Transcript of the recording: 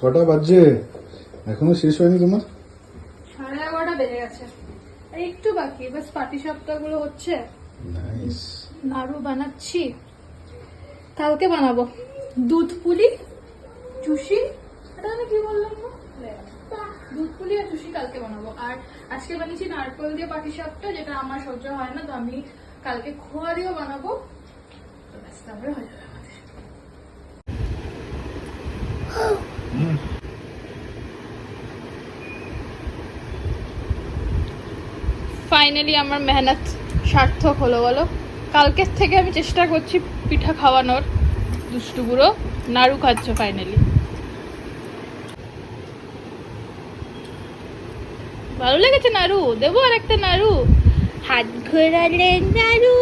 কটা বাজছে? এখনো শেষ হয়নি তোমার? 11:30 বেজে গেছে, আর একটু বাকি, বাস পাটি সাপটাগুলো হচ্ছে। নাইস। নাড়ু বানাচ্ছি, কালকে বানাবো দুধ পুলি চুষি। এটা আমি কি বললাম না, দুধ পুলি আর চুষি কালকে বানাবো। আর আজকে বানিয়েছি নারকেল দিয়ে পাটি সাপটা, যেটা আমার সহ্য হয় না, তো আমি কালকে খোয়া দিয়েও বানাবো। তো ব্যাস, তারপরে হয়ে যাবে আমাদের। ফাইনালি আমার মেহনত সার্থক হলো বলো। কালকের থেকে আমি চেষ্টা করছি পিঠা খাওয়ানোর। দুষ্টু বুড়ো নাড়ু খাচ্ছ ফাইনালি। ভালো লেগেছে নাড়ু? দেবো আর একটা নাড়ু? হাত ঘোরালে নাড়ু